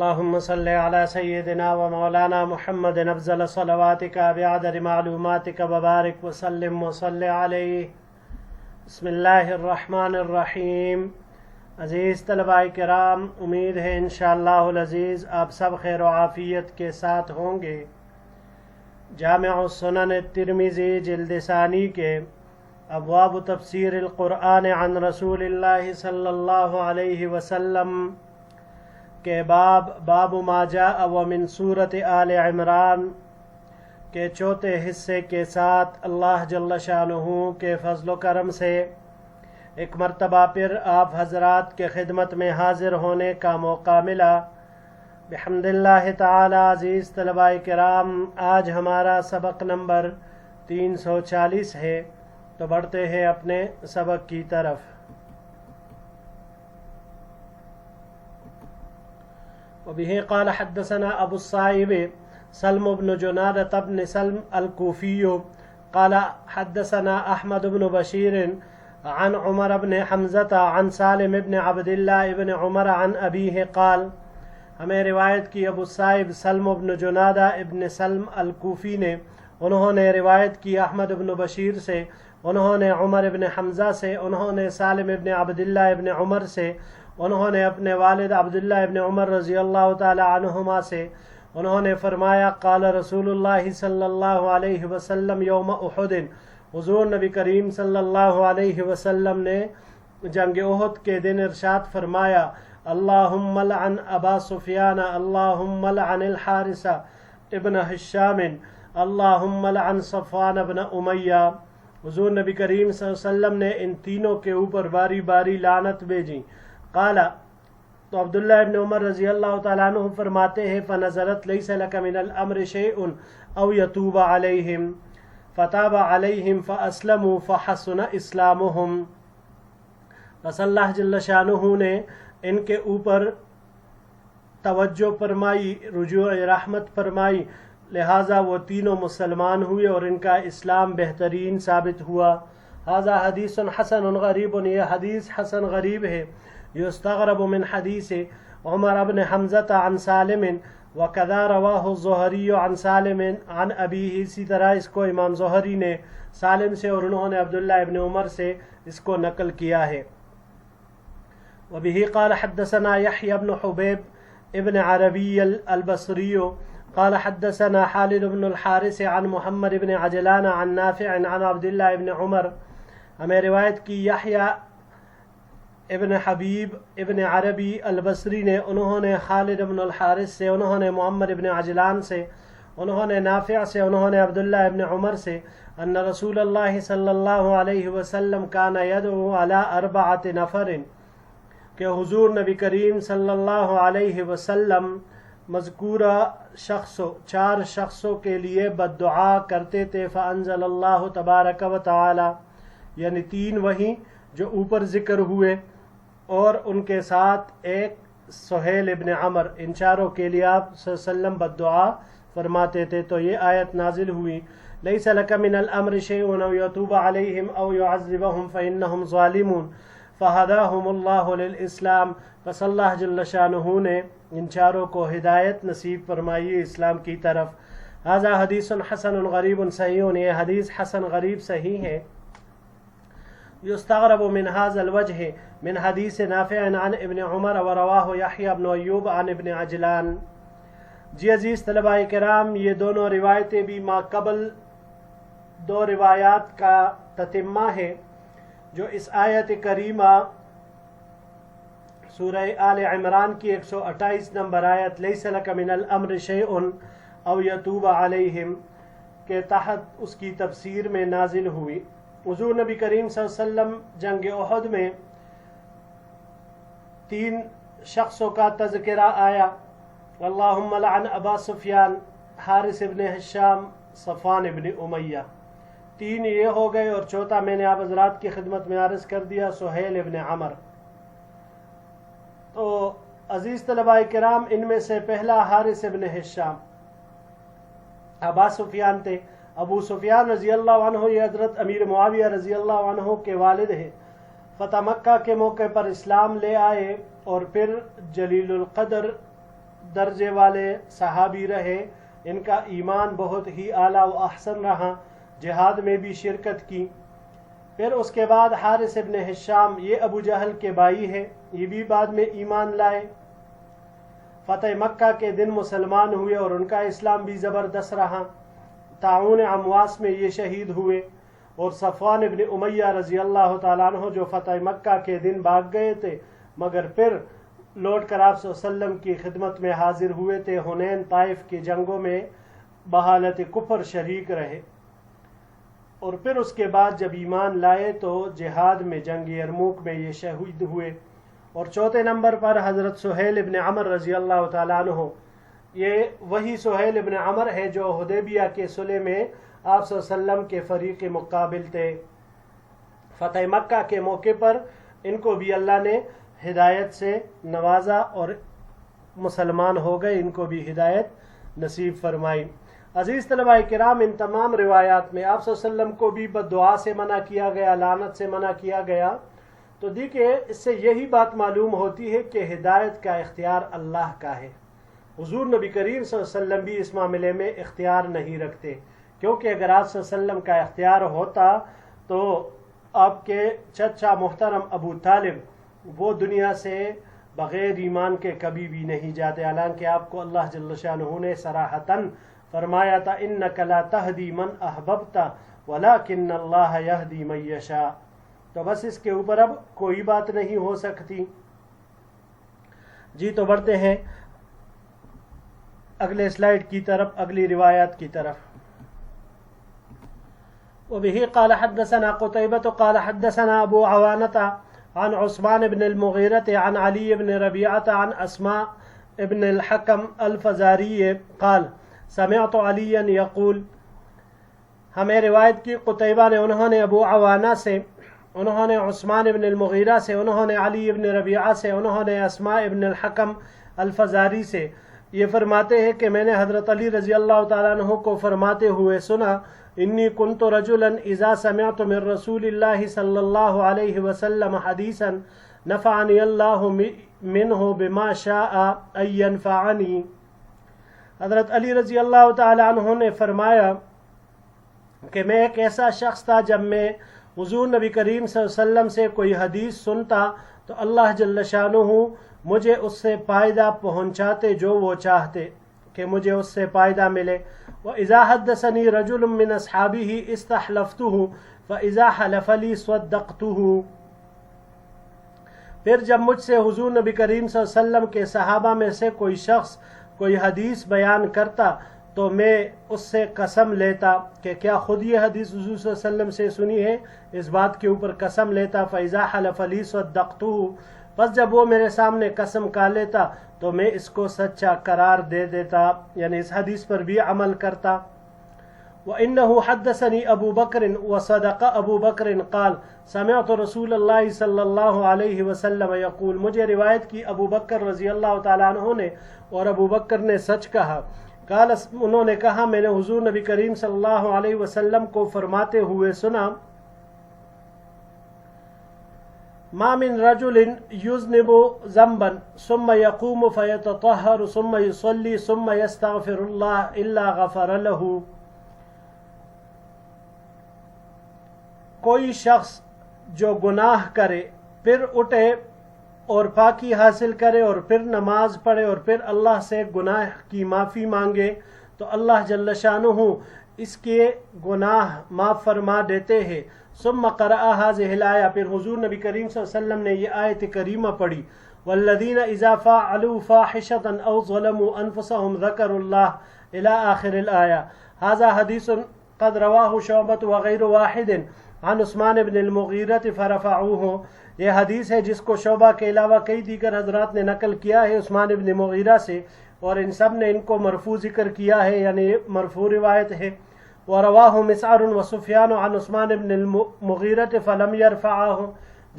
اللهم صل على سيدنا ومولانا محمد أفضل صلواتك بعدد معلوماتك وبارك وسلم وصل عليه. بسم اللہ الرحمن الرحیم. عزیز طلباء کرام، امید ہے انشاءاللہ العزیز آپ سب خیر و عافیت کے ساتھ ہوں گے. جامع السنن الترمذی جلد ثانی کے ابواب تفسیر القرآن عن رسول اللہ صلی اللہ علیہ وسلم کے باب ما جاء ومن سورت آل عمران کے چوتھے حصے کے ساتھ اللہ جل شانہ کے فضل و کرم سے ایک مرتبہ پھر آپ حضرات کے خدمت میں حاضر ہونے کا موقع ملا. بحمد اللہ تعالی. عزیز طلباء کرام، آج ہمارا سبق نمبر 340 ہے، تو بڑھتے ہیں اپنے سبق کی طرف. وبه قال حدثنا ابو الصائب سلم بن جنادة بن سلم الكوفي قال حدثنا احمد بن بشير عن عمر بن حمزة عن سالم بن عبد الله بن عمر عن ابيه قال. ہمیں روایت کی ابو الصائب سلم بن جنادہ ابن سلم الکوفی نے، انہوں نے روایت کی احمد بن بشیر سے، انہوں نے عمر ابن حمزہ سے، انہوں نے سالم ابن عبداللہ ابن عمر سے، انہوں نے اپنے والد عبداللہ ابن عمر رضی اللہ تعالی عنہما سے، انہوں نے فرمایا قال رسول اللہ صلی اللہ علیہ وسلم یوم احد. حضور نبی کریم صلی اللہ علیہ وسلم نے جنگ احد کے دن ارشاد فرمایا اللہم لعن ابا سفیان، اللہم لعن الحارث ابن حشام، اللہم لعن صفوان ابن امیہ. حضور نبی کریم صلی اللہ علیہ وسلم نے ان تینوں کے اوپر باری باری لعنت بھیجی. قال، تو عبداللہ ابن عمر رضی اللہ تعالیٰ عنہ فرماتے ہیں فنظرت لیس لک من الامر شیء او یتوب علیہم فتاب علیہم فاسلموا فحسن اسلامہم. بس اللہ جل شانہ نے ان کے اوپر توجہ فرمائی، رجوع رحمت فرمائی، لہٰذا وہ تینوں مسلمان ہوئے اور ان کا اسلام بہترین ثابت ہوا. ھذا حدیث حسن غریب، یہ حدیث حسن غریب ہے. یستغرب من حدیث عمر بن حمزة عن سالم وکذا رواہ الزہری عن سالم عن ابیہ. اسی طرح اس کو امام زہری نے سالم سے اور انہوں نے عبداللہ ابن عمر سے اس کو نقل کیا ہے. وبه قال حدثنا يحيى بن حبيب ابن عربي البصري قال حدثنا خالد بن الحارث عن محمد بن عجلان عن نافع عن عبد الله بن عمر. ہمیں روایت کی یحییٰ ابن حبیب ابن عربی البصری نے، انہوں نے خالد بن الحارث سے، انہوں نے محمد بن عجلان سے، انہوں نے نافع سے، انہوں نے عبداللہ ابن عمر سے ان رسول اللہ صلی اللہ علیہ وسلم کان یدعو علی 4 نفر، کہ حضور نبی کریم صلی اللہ علیہ وسلم مذکورہ 4 شخصوں کے لیے بد دعا کرتے تھے. فانزل اللہ تبارک و تعالی، یعنی 3 وہی جو اوپر ذکر ہوئے اور ان کے ساتھ ایک سہیل ابن عمر، ان 4 کے لیے آپ صلی اللہ علیہ وسلم بد دعا فرماتے تھے. تو یہ آیت نازل ہوئی لیس لک من الامر شیء او یتوب علیہم او یعذبہم فانہم ظالمون فہداہم اللہ للاسلام. پس اللہ جل شانہ نے ان 4 کو ہدایت نصیب فرمائی اسلام کی طرف. ھذا حدیث حسن غریب صحیح، یہ حدیث حسن غریب صحیح ہے. یستغرب من ھذا الوجہ من حدیث نافع عن ابن عمر ورواہ یحییٰ بن ایوب عن ابن عجلان. جی عزیز طلباء کرام، یہ دونوں روایتیں بھی ما قبل 2 روایات کا تتمہ ہے جو اس آیت کریمہ سورہ آل عمران کی 128 نمبر آیت لیس لک من الامر شیء او یتوب علیہم کے تحت اس کی تفسیر میں نازل ہوئی. حضور نبی کریم صلی اللہ علیہ وسلم جنگ احد میں 3 شخصوں کا تذکرہ آیا، اللہم لعن ابا سفیان، حارث ابن حشام، صفوان ابن امیہ. 3 یہ ہو گئے اور چوتھا میں نے آپ حضرات کی خدمت میں عرض کر دیا، سہیل ابن عمر. تو عزیز طلباء کرام، ان میں سے پہلا حارث ابن حشام ابا سفیان تھے. ابو سفیان رضی اللہ عنہ یہ حضرت امیر معاویہ رضی اللہ عنہ کے والد ہیں. فتح مکہ کے موقع پر اسلام لے آئے اور پھر جلیل القدر درجے والے صحابی رہے، ان کا ایمان بہت ہی اعلیٰ و احسن رہا، جہاد میں بھی شرکت کی۔ پھر اس کے بعد حارث ابن ہشام، یہ ابو جہل کے بھائی ہے، یہ بھی بعد میں ایمان لائے، فتح مکہ کے دن مسلمان ہوئے اور ان کا اسلام بھی زبردست رہا۔ طاعون امواس میں یہ شہید ہوئے۔ اور صفوان ابن امیہ رضی اللہ تعالیٰ عنہ جو فتح مکہ کے دن بھاگ گئے تھے مگر پھر لوٹ کر آپ صلی اللہ علیہ وسلم کی خدمت میں حاضر ہوئے تھے، حنین طائف کی جنگوں میں بحالت کفر شریک رہے، اور پھر اس کے بعد جب ایمان لائے تو جہاد میں جنگ یرموک میں یہ شہید ہوئے۔ اور چوتھے نمبر پر حضرت سہیل ابن عمر رضی اللہ تعالیٰ عنہ، یہ وہی سہیل ابن عمر ہے جو حدیبیہ کے صلح میں آپ صلی اللہ علیہ وسلم کے فریق مقابل تھے۔ فتح مکہ کے موقع پر ان کو بھی اللہ نے ہدایت سے نوازا اور مسلمان ہو گئے، ان کو بھی ہدایت نصیب فرمائی۔ عزیز طلباء کرام، ان تمام روایات میں آپ صلی اللہ علیہ وسلم کو بھی بد دعا سے منع کیا گیا، لعنت سے منع کیا گیا، تو دیکھیں اس سے یہی بات معلوم ہوتی ہے کہ ہدایت کا اختیار اللہ کا ہے۔ حضور نبی کریم صلی اللہ علیہ وسلم بھی اس معاملے میں اختیار نہیں رکھتے، کیونکہ اگر آپ صلی اللہ علیہ وسلم کا اختیار ہوتا تو آپ کے چچا محترم ابو طالب وہ دنیا سے بغیر ایمان کے کبھی بھی نہیں جاتے، حالانکہ آپ کو اللہ جل شانہ نے صراحتاً فرمایا تھا انک لا تہدی من احببت ولکن اللہ یہدی من یشاء۔ تو بس اس کے اوپر اب کوئی بات نہیں ہو سکتی۔ جی تو بڑھتے ہیں اگلے سلائیڈ کی طرف، اگلی روایات کی طرف۔ وبه قال حدثنا قتيبة قال حدثنا أبو عوانة عن عثمان بن المغيرة عن علي بن ربيعة عن أسماء بن الحكم الفزاري قال سمعت عليا يقول، ہمیں روایت کی قتیبہ نے، انہوں نے ابو عوانہ سے، انہوں نے عثمان بن المغیرہ سے، انہوں نے علی بن ربیعہ سے، انہوں نے اسماء بن الحکم الفزاری سے، یہ فرماتے ہیں کہ میں نے حضرت علی رضی اللہ تعالیٰ عنہ کو فرماتے ہوئے سنا، انی کنت رجلا اذا سمعت من رسول اللہ صلی اللہ علیہ وسلم حدیثا نفعنی اللہ منہ بما شاء ان ینفعنی۔ حضرت علی رضی اللہ تعالیٰ عنہ نے فرمایا کہ میں ایک ایسا شخص تھا جب میں حضور نبی کریم صلی اللہ علیہ وسلم سے کوئی حدیث سنتا تو اللہ جل شانہ مجھے اس سے فائدہ پہنچاتے جو وہ چاہتے کہ مجھے اس سے فائدہ ملے۔ وَإِذَا حَدَّثَنِي رَجُلٌ مِّنْ أَصْحَابِهِ اسْتَحْلَفْتُهُ فَإِذَا حَلَفَ لِي صَدَّقْتُهُ۔ پھر جب مجھ سے حضور نبی کریم صلی اللہ علیہ وسلم کے صحابہ میں سے کوئی شخص کوئی حدیث بیان کرتا تو میں اس سے قسم لیتا کہ کیا خود یہ حدیث حضور صلی اللہ علیہ وسلم سے سنی ہے، اس بات کے اوپر قسم لیتا۔ فَإِذَا حَلَفَ لِي صَدَّقْتُهُ، پس جب وہ میرے سامنے قسم کھا لیتا تو میں اس کو سچا قرار دے دیتا، یعنی اس حدیث پر بھی عمل کرتا۔ وَإِنَّهُ حَدَّثَنِي أَبُو بَكْرٍ وَصَدَقَ أَبُو بَكْرٍ قال سمعت رسول اللہ صلی اللہ علیہ وسلم یقول، مجھے روایت کی ابو بکر رضی اللہ تعالیٰ عنہ نے اور ابو بکر نے سچ کہا۔ قال، انہوں نے کہا میں نے حضور نبی کریم صلی اللہ علیہ وسلم کو فرماتے ہوئے سنا، ما من رجل يذنب ذنبا ثم يقوم فيتطهر ثم يصلي ثم يستغفر الله الا غفر له۔ کوئی شخص جو گناہ کرے پھر اٹھے اور پاکی حاصل کرے اور پھر نماز پڑھے اور پھر اللہ سے گناہ کی معافی مانگے تو اللہ جل شانہ اس کے گناہ معاف فرما دیتے ہیں۔ ثم قرأ هذه الآية، پھر حضور نبی کریم صلی اللہ علیہ وسلم نے یہ آیت کریمہ پڑھی، والذین اذا فعلوا فاحشة او ظلموا انفسهم ذکروا اللہ الى آخر الآیة۔ هذا حدیث قد رواه شعبة وغیر واحد عن عثمان بن المغیرة فرفعوه۔ یہ حدیث ہے جس کو شعبہ کے علاوہ کئی دیگر حضرات نے نقل کیا ہے عثمان بن مغیرہ سے، اور ان سب نے ان کو مرفوع ذکر کیا ہے، یعنی مرفوع روایت ہے۔ وَرَوَاهُ مِسْعَرٌ وَسُفْيَانُ عن عثمان بن المغیرة فلم يرفعه،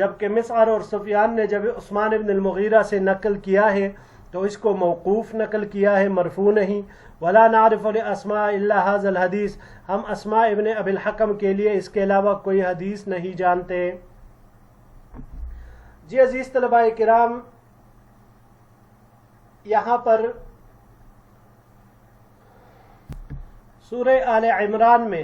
جبکہ مسعر اور سفیان نے جب عثمان بن المغیرہ سے نقل کیا ہے تو اس کو موقوف نقل کیا ہے، مرفوع نہیں۔ وَلَا نَعْرِفُ لِأَسْمَاءِ إِلَّا هَذَا الْحَدِيث، ہم اسماء ابن ابی الحکم کے لیے اس کے علاوہ کوئی حدیث نہیں جانتے۔ جی عزیز طلباء کرام، یہاں پر سورہ آل عمران میں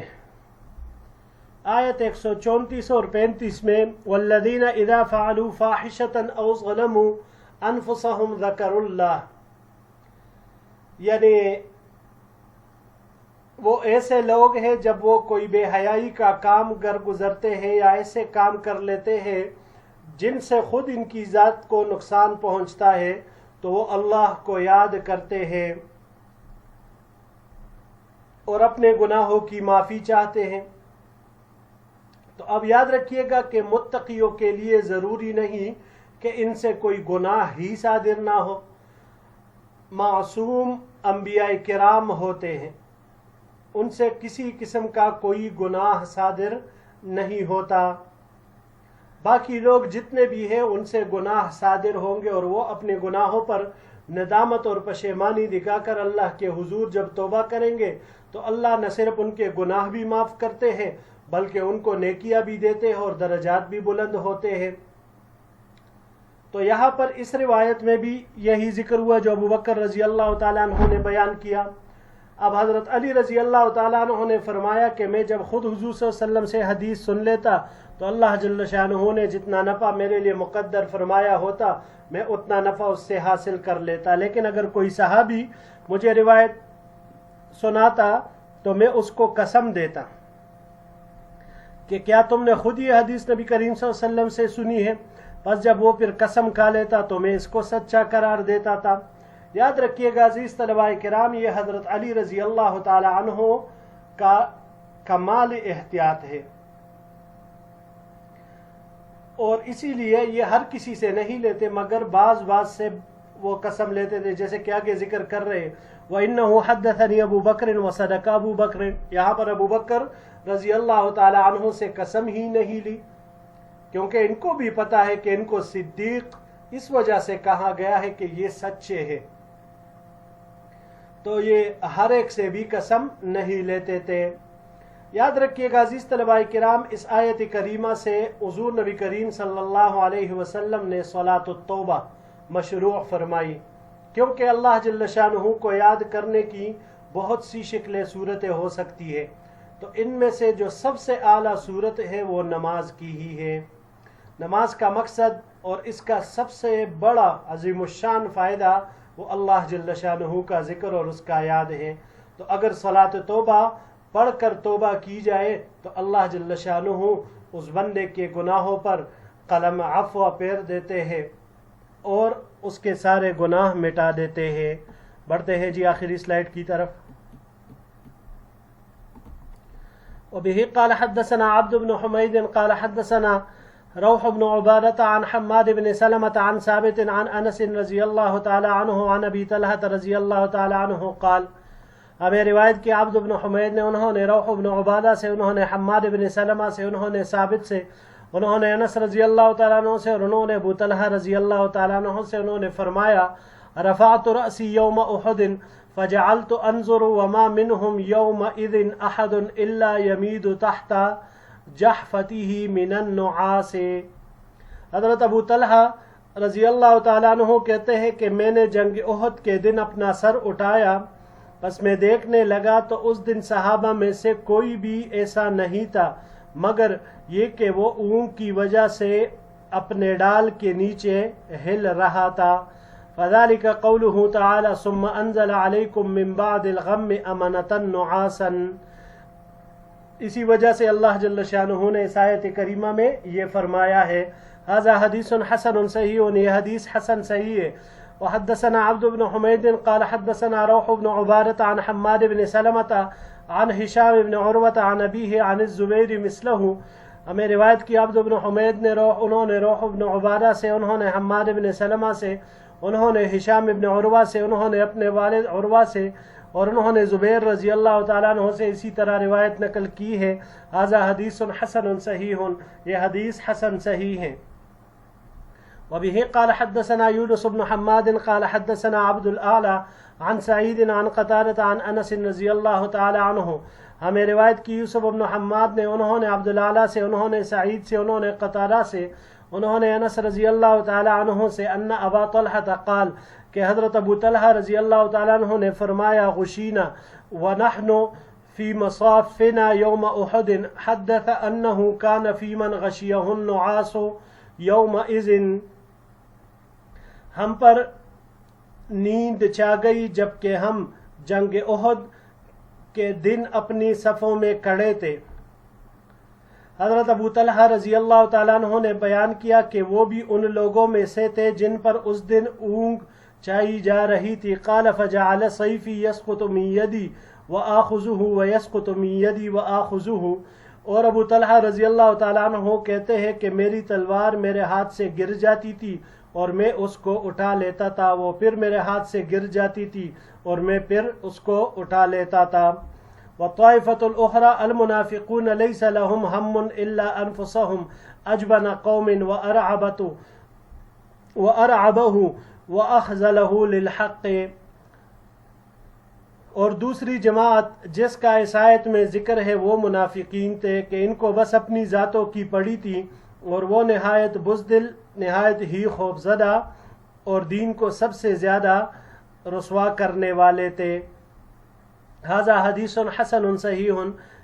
آیت 134 اور 35 میں والذین اذا فعلوا فاحشة او ظلموا انفسهم ذکروا اللہ، یعنی وہ ایسے لوگ ہیں جب وہ کوئی بے حیائی کا کام گزرتے ہیں یا ایسے کام کر لیتے ہیں جن سے خود ان کی ذات کو نقصان پہنچتا ہے تو وہ اللہ کو یاد کرتے ہیں اور اپنے گناہوں کی معافی چاہتے ہیں۔ تو اب یاد رکھیے گا کہ متقیوں کے لیے ضروری نہیں کہ ان سے کوئی گناہ ہی صادر نہ ہو، معصوم انبیاء کرام ہوتے ہیں، ان سے کسی قسم کا کوئی گناہ صادر نہیں ہوتا۔ باقی لوگ جتنے بھی ہیں ان سے گناہ صادر ہوں گے، اور وہ اپنے گناہوں پر ندامت اور پشیمانی دکھا کر اللہ کے حضور جب توبہ کریں گے تو اللہ نہ صرف ان کے گناہ بھی معاف کرتے ہیں بلکہ ان کو نیکیاں بھی دیتے ہیں اور درجات بھی بلند ہوتے ہیں۔ تو یہاں پر اس روایت میں بھی یہی ذکر ہوا جو ابو بکر رضی اللہ تعالیٰ عنہ نے بیان کیا۔ اب حضرت علی رضی اللہ تعالیٰ عنہ نے فرمایا کہ میں جب خود حضور صلی اللہ علیہ وسلم سے حدیث سن لیتا تو اللہ جل شانہ نے جتنا نفع میرے لیے مقدر فرمایا ہوتا میں اتنا نفع اس سے حاصل کر لیتا، لیکن اگر کوئی صحابی مجھے روایت سناتا تو میں اس کو قسم دیتا کہ کیا تم نے خود یہ حدیث نبی کریم صلی اللہ علیہ وسلم سے سنی ہے؟ پس جب وہ پھر قسم کھا لیتا تو میں اس کو سچا قرار دیتا تھا۔ یاد رکھیے گا عزیز طلباء کرام، یہ حضرت علی رضی اللہ تعالی عنہ کا کمال احتیاط ہے، اور اسی لیے یہ ہر کسی سے نہیں لیتے مگر بعض سے وہ قسم لیتے تھے، جیسے کہ آگے ذکر کر رہے وَإِنَّهُ حَدَّثَنِي أَبُو بَكْرٍ وَصَدَقَ أَبُو بَكْرٍ، یہاں پر ابو بکر رضی اللہ تعالی عنہ سے قسم ہی نہیں لی، کیونکہ ان کو بھی پتا ہے کہ ان کو صدیق اس وجہ سے کہا گیا ہے کہ یہ سچے ہیں، تو یہ ہر ایک سے بھی قسم نہیں لیتے تھے۔ یاد رکھیے گا عزیز طلباء کرام، اس آیت کریمہ سے حضور نبی کریم صلی اللہ علیہ وسلم نے صلاۃ التوبہ مشروع فرمائی، کیونکہ اللہ جل شانہ کو یاد کرنے کی بہت سی شکلیں صورتیں ہو سکتی ہے، تو ان میں سے جو سب سے اعلیٰ صورت ہے وہ نماز کی ہی ہے۔ نماز کا مقصد اور اس کا سب سے بڑا عظیم الشان فائدہ وہ اللہ جل شانہ کا ذکر اور اس کا یاد ہے۔ تو اگر صلاۃ توبہ پڑھ کر توبہ کی جائے تو اللہ جل شانہ اس بندے کے گناہوں پر قلم عفو پھیر دیتے ہیں اور اس کے سارے گناہ مٹا دیتے ہیں۔ بڑھتے ہیں جی آخری سلائیڈ کی طرف۔ وبه قال حدثنا عبد بن حميد قال حدثنا روح بن عبادة عن حماد بن سلمة عن ثابت عن أنس رضي الله تعالى عنه عن أبي طلحة رضي الله تعالى عنه قال، ہمیں روایت کی عبد بن حمید نے، انہوں نے روح بن عبادہ سے، انہوں نے حماد بن سلمہ سے، انہوں نے ثابت سے، انہوں نے انس رضی اللہ تعالیٰ عنہ سے، اور انہوں نے ابو طلحہ رضی اللہ تعالیٰ عنہ سے، انہوں نے فرمایا رفعت رأسی یوم احد فجعلت انظر وما منهم يومئذ احد الا يميد تحت جحفته من النعاس۔ حضرت ابو طلحہ رضی اللہ تعالیٰ عنہ کہتے ہیں کہ میں نے جنگ احد کے دن اپنا سر اٹھایا، بس میں دیکھنے لگا تو اس دن صحابہ میں سے کوئی بھی ایسا نہیں تھا مگر یہ کہ وہ اونگ کی وجہ سے اپنے ڈال کے نیچے ہل رہا تھا۔ فَذَلِكَ قَوْلُهُ تَعَالَى ثُمَّ أَنزَلَ عَلَيْكُم مِّن بَعْدِ الْغَمِّ أَمَنَةً نُعَاسًا، اسی وجہ سے اللہ جل شانہ نے اس آیت کریمہ میں یہ فرمایا ہے۔ هذا حدیث حسن صحیح، یہ حدیث حسن صحیح ہے۔ وحدثنا عبد بن حمید قال حدثنا روح بن عبادة عن حماد بن سلمة عن هشام بن عروة عن أبيه عن الزبير مثله، ہمیں روایت کی عبد بن حمید نے، انہوں نے روح بن عبادہ سے، انہوں نے حماد بن سلمہ سے، انہوں نے ہشام بن عروہ سے، انہوں نے اپنے والد عروہ سے، اور انہوں نے زبیر رضی اللہ تعالیٰ عنہ سے اسی طرح روایت نقل کی ہے۔ هذا حدیث حسن صحیح، یہ حدیث حسن صحیح ہے۔ وبه قال حدثنا يونس بن حماد قال حدثنا عبد الأعلى عن سعيد عن قتادة عن أنس رضي الله تعالى عنه، ہمیں روایت کی یوسف بن حماد نے، انہوں نے عبد الاعلیٰ سے، انہوں نے سعید سے، انہوں نے قتادہ سے، انہوں نے انس رضی اللہ تعالی عنہ سے ان ابا طلحہ قال، کہ حضرت ابو طلحہ رضی اللہ تعالی عنہ نے فرمایا غشینا ونحن في مصافنا يوم أحد حدث أنه كان في من غشيه النعاس يومئذ، ہم پر نیند چھا گئی جبکہ ہم جنگ احد کے دن اپنی صفوں میں کھڑے تھے۔ حضرت ابو طلحہ رضی اللہ تعالیٰ عنہ نے بیان کیا کہ وہ بھی ان لوگوں میں سے تھے جن پر اس دن اونگ چھائی جا رہی تھی۔ قال فجعل سیفی یسقط من یدی وآخذہ ویسقط من یدی وآخذہ، اور ابو طلحہ رضی اللہ تعالیٰ عنہ کہتے ہیں کہ میری تلوار میرے ہاتھ سے گر جاتی تھی اور میں اس کو اٹھا لیتا تھا، وہ پھر میرے ہاتھ سے گر جاتی تھی اور میں پھر اس کو اٹھا لیتا تھا۔ وطائفة الأخرى المنافقون ليس لهم هم إلا أنفسهم أجبن قوم وأرعبه وأخذله للحق، اور دوسری جماعت جس کا اس آیت میں ذکر ہے وہ منافقین تھے کہ ان کو بس اپنی ذاتوں کی پڑی تھی، اور وہ نہایت بزدل، نہایت ہی خوفزدہ اور دین کو سب سے زیادہ رسوا کرنے والے تھے۔ ھذا حدیث حسن صحیح،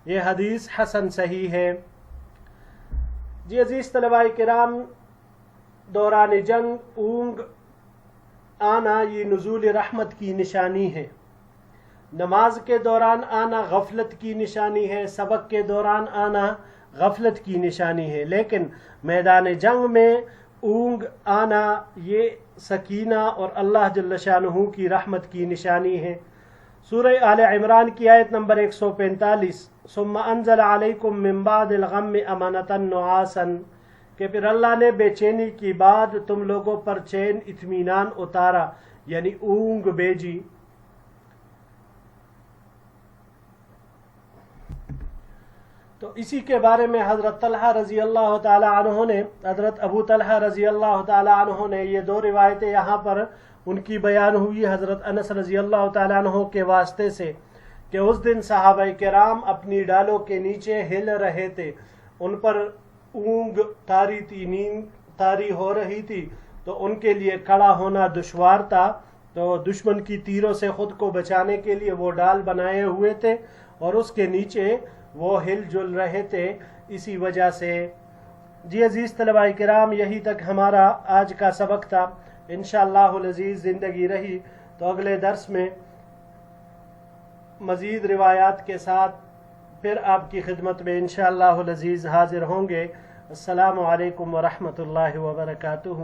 یہ حدیث حسن صحیح ہے۔ جی عزیز طلباء کرام، دوران جنگ اونگ آنا یہ نزول رحمت کی نشانی ہے۔ نماز کے دوران آنا غفلت کی نشانی ہے، سبق کے دوران آنا غفلت کی نشانی ہے، لیکن میدان جنگ میں اونگ آنا یہ سکینہ اور اللہ جل شانہ کی رحمت کی نشانی ہے۔ سورہ آل عمران کی آیت نمبر 145، ثم انزل علیکم من بعد الغم امنۃ نعاسا، کہ پھر اللہ نے بے چینی کی بعد تم لوگوں پر چین اطمینان اتارا، یعنی اونگ بھیجی۔ تو اسی کے بارے میں حضرت طلحہ رضی اللہ تعالی عنہ نے، حضرت ابو طلحہ رضی اللہ تعالی عنہ نے، یہ دو روایتیں یہاں پر ان کی بیان ہوئی حضرت انس رضی اللہ تعالی عنہ کے واسطے سے، کہ اس دن صحابہ کرام اپنی ڈالوں کے نیچے ہل رہے تھے، ان پر اونگ طاری تھی، نیند طاری ہو رہی تھی، تو ان کے لیے کھڑا ہونا دشوار تھا، تو دشمن کی تیروں سے خود کو بچانے کے لیے وہ ڈال بنائے ہوئے تھے اور اس کے نیچے وہ ہل جل رہے تھے، اسی وجہ سے۔ جی عزیز طلباء کرام، یہی تک ہمارا آج کا سبق تھا۔ انشاءاللہ العزیز زندگی رہی تو اگلے درس میں مزید روایات کے ساتھ پھر آپ کی خدمت میں انشاءاللہ العزیز حاضر ہوں گے۔ السلام علیکم ورحمۃ اللہ وبرکاتہ۔